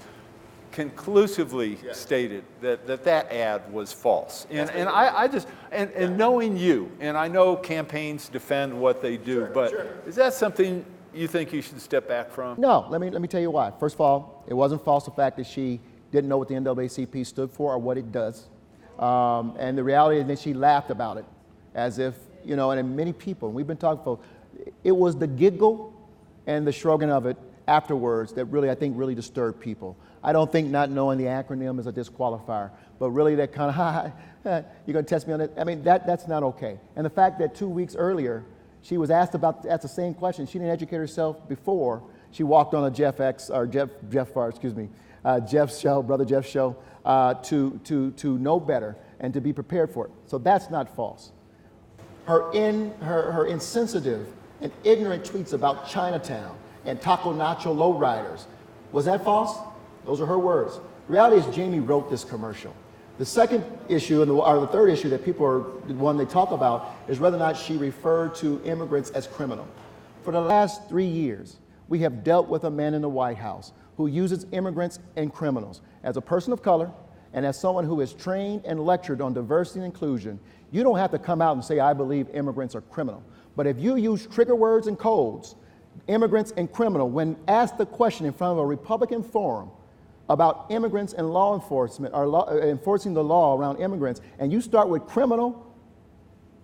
conclusively stated that ad was false. And I just, knowing you, and I know campaigns defend what they do, but is that something you think you should step back from? No, let me tell you why. First of all, it wasn't false, the fact that she didn't know what the NAACP stood for or what it does. And the reality is that she laughed about it as if, and many people, and we've been talking for, it was the giggle and the shrugging of it afterwards that really, I think, really disturbed people. I don't think not knowing the acronym is a disqualifier, but really that kind of, you're going to test me on it? I mean, that's not okay. And the fact that 2 weeks earlier, she was asked the same question. She didn't educate herself before she walked on a Jeff's show, Brother Jeff's show, to know better and to be prepared for it. So that's not false. Her insensitive and ignorant tweets about Chinatown and Taco Nacho lowriders, was that false? Those are her words. The reality is Jamie wrote this commercial. The second issue, or the third issue that people are, the one they talk about, is whether or not she referred to immigrants as criminal. For the last 3 years, we have dealt with a man in the White House who uses immigrants and criminals. As a person of color, and as someone who is trained and lectured on diversity and inclusion, you don't have to come out and say, I believe immigrants are criminal. But if you use trigger words and codes, immigrants and criminal, when asked the question in front of a Republican forum about immigrants and law enforcement, or enforcing the law around immigrants, and you start with criminal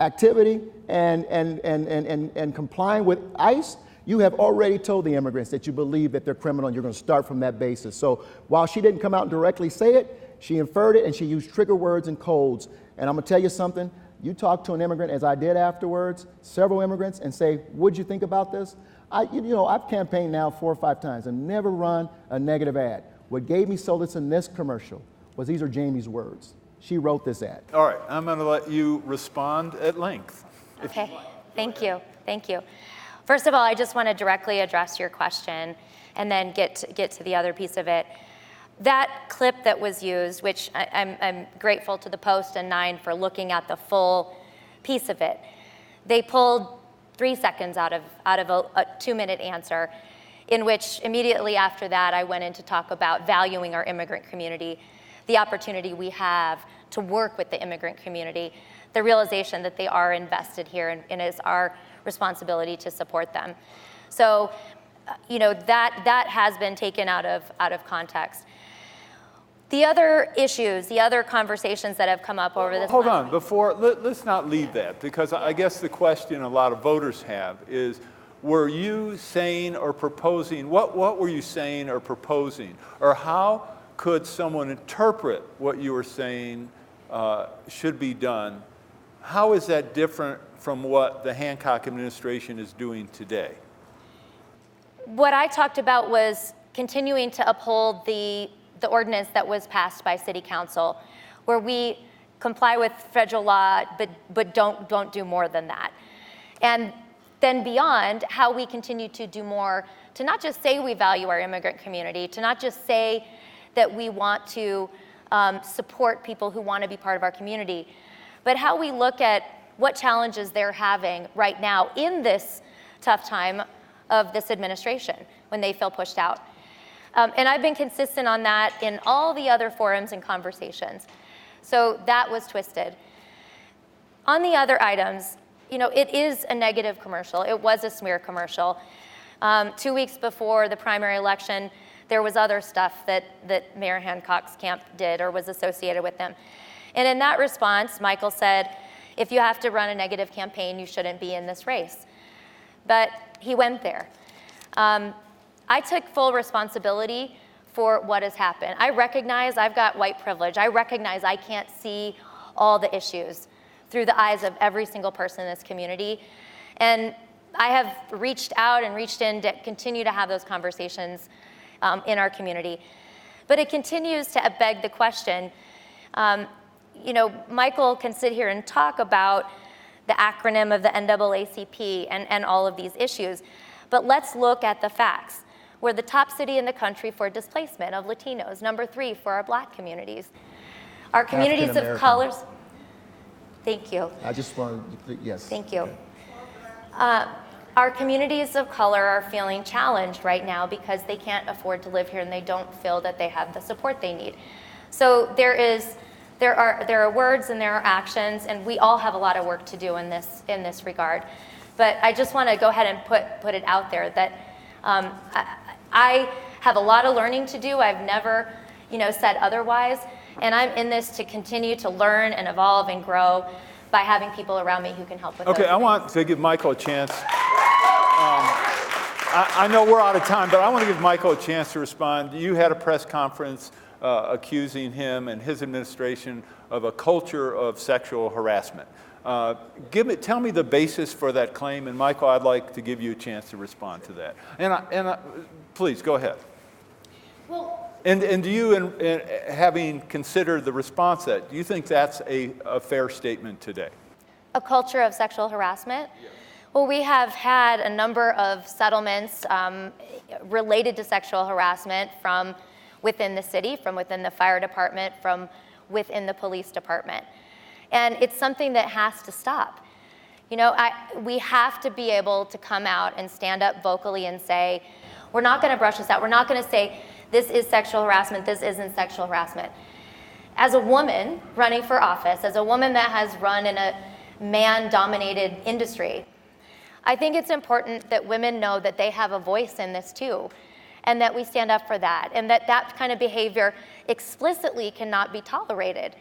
activity and complying with ICE, you have already told the immigrants that you believe that they're criminal, and you're going to start from that basis. So while she didn't come out and directly say it, she inferred it, and she used trigger words and codes. And I'm going to tell you something. You talk to an immigrant, as I did afterwards, several immigrants, and say, what'd you think about this? I've campaigned now 4 or 5 times and never run a negative ad. What gave me solace in this commercial was these are Jamie's words. She wrote this ad. All right, I'm going to let you respond at length. Okay, thank you. First of all, I just want to directly address your question and then get to the other piece of it. That clip that was used, which I'm grateful to the Post and 9 for looking at the full piece of it. They pulled 3 seconds out of a 2-minute answer, in which immediately after that I went in to talk about valuing our immigrant community, the opportunity we have to work with the immigrant community, the realization that they are invested here, and it's our responsibility to support them. So, that has been taken out of context. The other issues, the other conversations that have come up over this. Hold on, let's not leave that, because I guess the question a lot of voters have is, were you saying or proposing, what were you saying or proposing? Or how could someone interpret what you were saying should be done? How is that different from what the Hancock administration is doing today? What I talked about was continuing to uphold the ordinance that was passed by City Council, where we comply with federal law, but don't do more than that. And then beyond, how we continue to do more to not just say we value our immigrant community, to not just say that we want to support people who want to be part of our community, but how we look at what challenges they're having right now in this tough time of this administration when they feel pushed out. And I've been consistent on that in all the other forums and conversations. So that was twisted. On the other items, it is a negative commercial. It was a smear commercial. 2 weeks before the primary election, there was other stuff that Mayor Hancock's camp did or was associated with them. And in that response, Michael said, if you have to run a negative campaign, you shouldn't be in this race. But he went there. I took full responsibility for what has happened. I recognize I've got white privilege. I recognize I can't see all the issues through the eyes of every single person in this community. And I have reached out and reached in to continue to have those conversations in our community. But it continues to beg the question, Michael can sit here and talk about the acronym of the NAACP and all of these issues, but let's look at the facts. We're the top city in the country for displacement of Latinos, number 3 for our Black communities. Our communities of colors. Thank you. I just wanted, yes. Thank you. Our communities of color are feeling challenged right now because they can't afford to live here and they don't feel that they have the support they need. So there are words and there are actions, and we all have a lot of work to do in this regard. But I just want to go ahead and put it out there that I have a lot of learning to do. I've never, said otherwise, and I'm in this to continue to learn and evolve and grow by having people around me who can help with. Okay, I want to give Michael a chance. I know we're out of time, but I want to give Michael a chance to respond. You had a press conference accusing him and his administration of a culture of sexual harassment. Tell me the basis for that claim, and Michael, I'd like to give you a chance to respond to that. And please go ahead. Well, and do you, having considered the response, do you think that's a fair statement today? A culture of sexual harassment? Yes. Well, we have had a number of settlements related to sexual harassment from within the city, from within the fire department, from within the police department. And it's something that has to stop. You know, we have to be able to come out and stand up vocally and say, we're not going to brush this out. We're not going to say, this is sexual harassment, this isn't sexual harassment. As a woman running for office, as a woman that has run in a man-dominated industry, I think it's important that women know that they have a voice in this too, and that we stand up for that, and that that kind of behavior explicitly cannot be tolerated.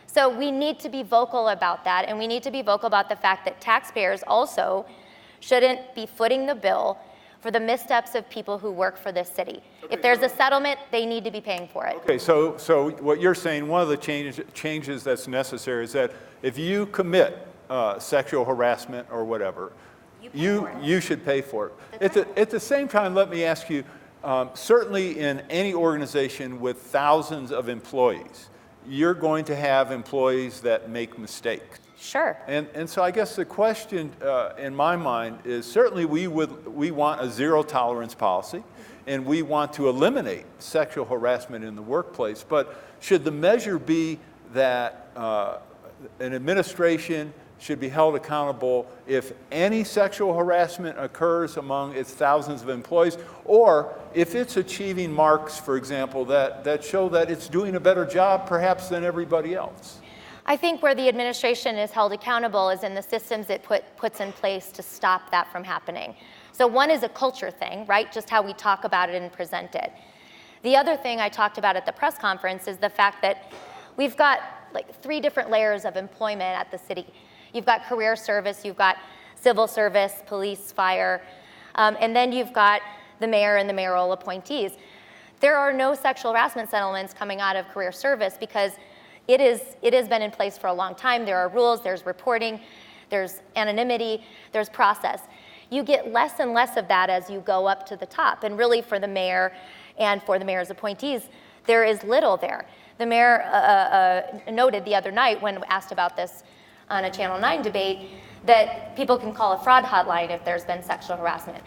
So we need to be vocal about that, and we need to be vocal about the fact that taxpayers also shouldn't be footing the bill for the missteps of people who work for this city. Okay, if there's a settlement, they need to be paying for it. Okay, so what you're saying, one of the changes that's necessary is that if you commit sexual harassment or whatever, you should pay for it. At the same time, let me ask you, certainly in any organization with thousands of employees, you're going to have employees that make mistakes. Sure. And so I guess the question in my mind is certainly we want a zero tolerance policy, and we want to eliminate sexual harassment in the workplace. But should the measure be that an administration should be held accountable if any sexual harassment occurs among its thousands of employees, or if it's achieving marks, for example, that show that it's doing a better job perhaps than everybody else? I think where the administration is held accountable is in the systems it puts in place to stop that from happening. So one is a culture thing, right? Just how we talk about it and present it. The other thing I talked about at the press conference is the fact that we've got like 3 different layers of employment at the city. You've got career service, you've got civil service, police, fire, and then you've got the mayor and the mayoral appointees. There are no sexual harassment settlements coming out of career service because it has been in place for a long time. There are rules, there's reporting, there's anonymity, there's process. You get less and less of that as you go up to the top. And really for the mayor and for the mayor's appointees, there is little there. The mayor noted the other night when asked about this on a Channel 9 debate that people can call a fraud hotline if there's been sexual harassment.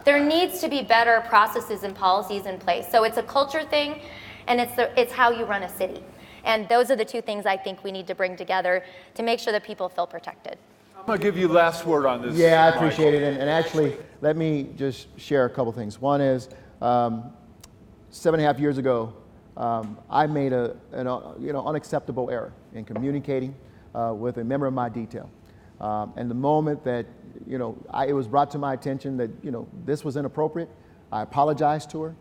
There needs to be better processes and policies in place. So it's a culture thing, and it's how you run a city. And those are the 2 things I think we need to bring together to make sure that people feel protected. I'm going to give you last word on this. Yeah, I appreciate it. And actually, let me just share a couple things. One is 7.5 years ago, I made an unacceptable error in communicating with a member of my detail. And the moment that it was brought to my attention that this was inappropriate, I apologized to her,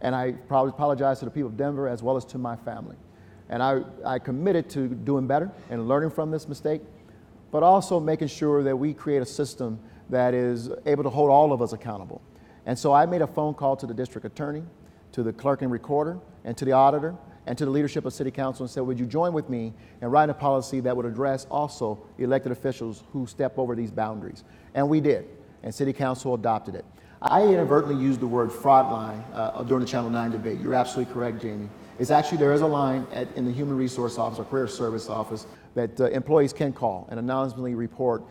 and I probably apologized to the people of Denver as well as to my family. And I committed to doing better and learning from this mistake, but also making sure that we create a system that is able to hold all of us accountable. And so I made a phone call to the district attorney, to the clerk and recorder, and to the auditor, and to the leadership of City Council and said, would you join with me in writing a policy that would address also elected officials who step over these boundaries? And we did, and City Council adopted it. I inadvertently used the word fraud line during the Channel 9 debate. You're absolutely correct, Jamie. It's actually, there is a line in the Human Resource Office or Career Service Office that employees can call and anonymously report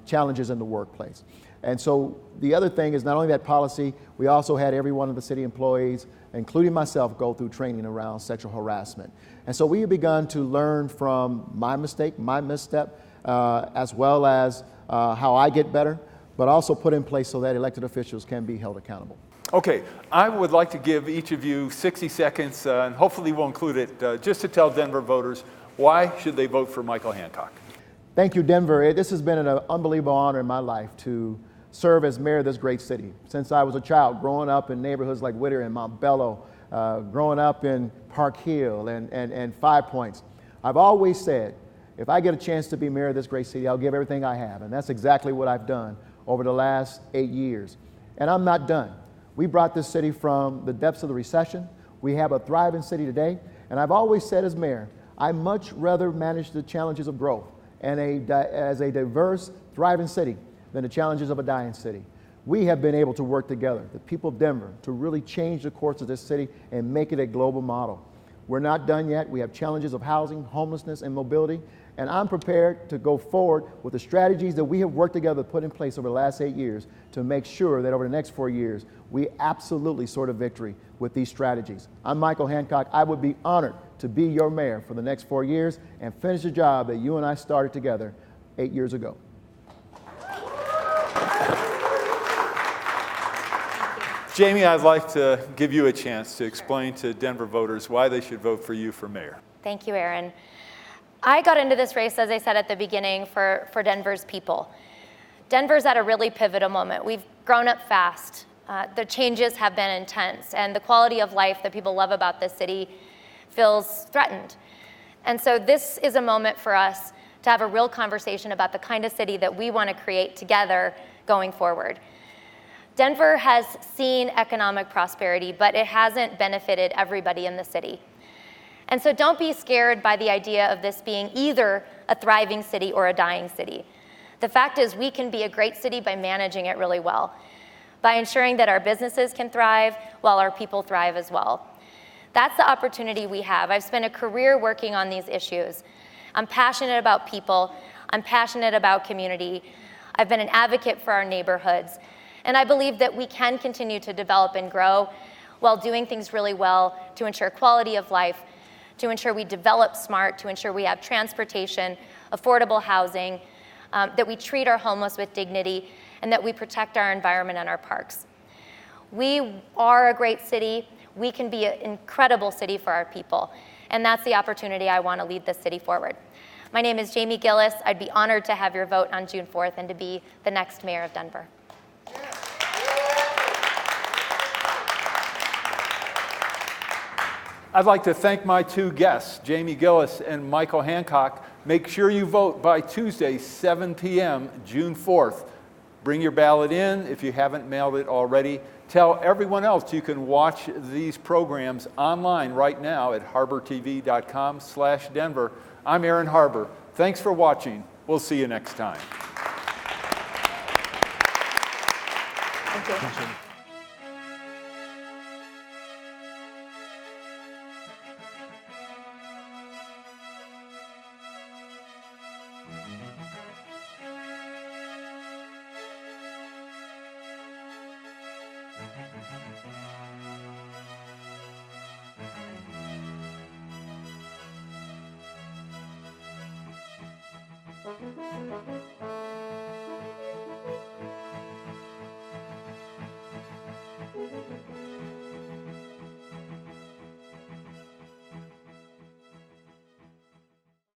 challenges in the workplace. And so the other thing is not only that policy, we also had every one of the city employees, including myself, go through training around sexual harassment. And so we have begun to learn from my mistake, my misstep, as well as how I get better, but also put in place so that elected officials can be held accountable. Okay, I would like to give each of you 60 seconds, and hopefully we'll include it, just to tell Denver voters why should they vote for Michael Hancock. Thank you, Denver. This has been an unbelievable honor in my life to serve as mayor of this great city. Since I was a child, growing up in neighborhoods like Whittier and Montbello, growing up in Park Hill and Five Points, I've always said, if I get a chance to be mayor of this great city, I'll give everything I have. And that's exactly what I've done over the last 8 years. And I'm not done. We brought this city from the depths of the recession. We have a thriving city today. And I've always said as mayor, I much rather manage the challenges of growth and as a diverse, thriving city than the challenges of a dying city. We have been able to work together, the people of Denver, to really change the course of this city and make it a global model. We're not done yet. We have challenges of housing, homelessness, and mobility. And I'm prepared to go forward with the strategies that we have worked together to put in place over the last 8 years to make sure that over the next 4 years, we absolutely soar to victory with these strategies. I'm Michael Hancock. I would be honored to be your mayor for the next 4 years and finish the job that you and I started together 8 years ago. Jamie, I'd like to give you a chance to explain to Denver voters why they should vote for you for mayor. Thank you, Aaron. I got into this race, as I said at the beginning, for Denver's people. Denver's at a really pivotal moment. We've grown up fast. The changes have been intense, and the quality of life that people love about this city feels threatened. And so this is a moment for us to have a real conversation about the kind of city that we want to create together going forward. Denver has seen economic prosperity, but it hasn't benefited everybody in the city. And so don't be scared by the idea of this being either a thriving city or a dying city. The fact is we can be a great city by managing it really well, by ensuring that our businesses can thrive while our people thrive as well. That's the opportunity we have. I've spent a career working on these issues. I'm passionate about people. I'm passionate about community. I've been an advocate for our neighborhoods. And I believe that we can continue to develop and grow while doing things really well to ensure quality of life, to ensure we develop smart, to ensure we have transportation, affordable housing, that we treat our homeless with dignity, and that we protect our environment and our parks. We are a great city. We can be an incredible city for our people. And that's the opportunity I want to lead this city forward. My name is Jamie Giellis. I'd be honored to have your vote on June 4th and to be the next mayor of Denver. I'd like to thank my two guests, Jamie Giellis and Michael Hancock. Make sure you vote by Tuesday, 7 p.m., June 4th. Bring your ballot in if you haven't mailed it already. Tell everyone else you can watch these programs online right now at harbertv.com/Denver. I'm Aaron Harber. Thanks for watching. We'll see you next time. Thank you.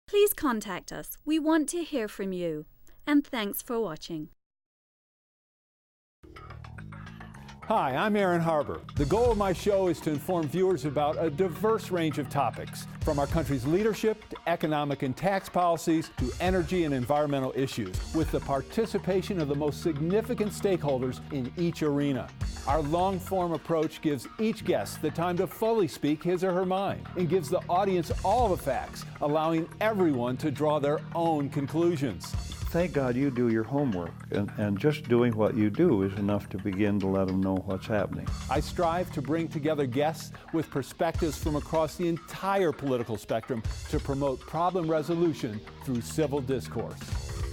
Please contact us. We want to hear from you. And thanks for watching. Hi, I'm Aaron Harber. The goal of my show is to inform viewers about a diverse range of topics, from our country's leadership to economic and tax policies to energy and environmental issues, with the participation of the most significant stakeholders in each arena. Our long-form approach gives each guest the time to fully speak his or her mind and gives the audience all the facts, allowing everyone to draw their own conclusions. Thank God you do your homework, and just doing what you do is enough to begin to let them know what's happening. I strive to bring together guests with perspectives from across the entire political spectrum to promote problem resolution through civil discourse.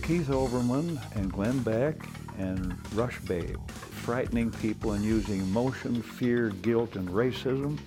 Keith Olbermann and Glenn Beck and Rush Babe, frightening people and using emotion, fear, guilt, and racism.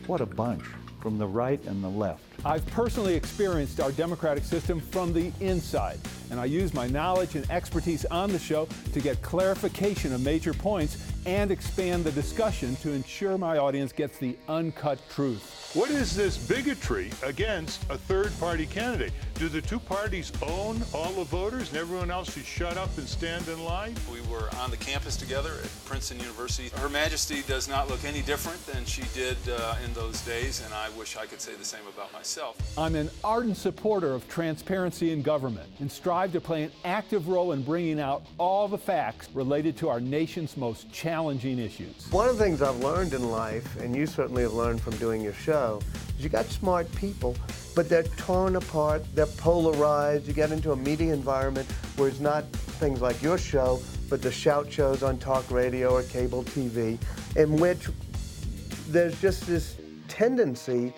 What a bunch, from the right and the left. I've personally experienced our democratic system from the inside, and I use my knowledge and expertise on the show to get clarification of major points and expand the discussion to ensure my audience gets the uncut truth. What is this bigotry against a third-party candidate? Do the two parties own all the voters and everyone else should shut up and stand in line? We were on the campus together at Princeton University. Her Majesty does not look any different than she did in those days, and I wish I could say the same about myself. I'm an ardent supporter of transparency in government and strive to play an active role in bringing out all the facts related to our nation's most challenging issues. One of the things I've learned in life, and you certainly have learned from doing your show, is you got smart people, but they're torn apart, they're polarized. You get into a media environment where it's not things like your show, but the shout shows on talk radio or cable TV, in which there's just this tendency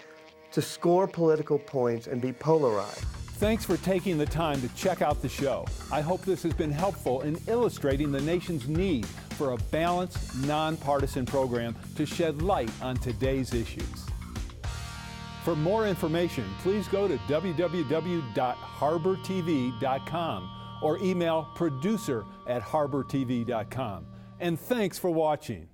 to score political points and be polarized. Thanks for taking the time to check out the show. I hope this has been helpful in illustrating the nation's need for a balanced, nonpartisan program to shed light on today's issues. For more information, please go to www.harbertv.com or email producer@harbertv.com. And thanks for watching.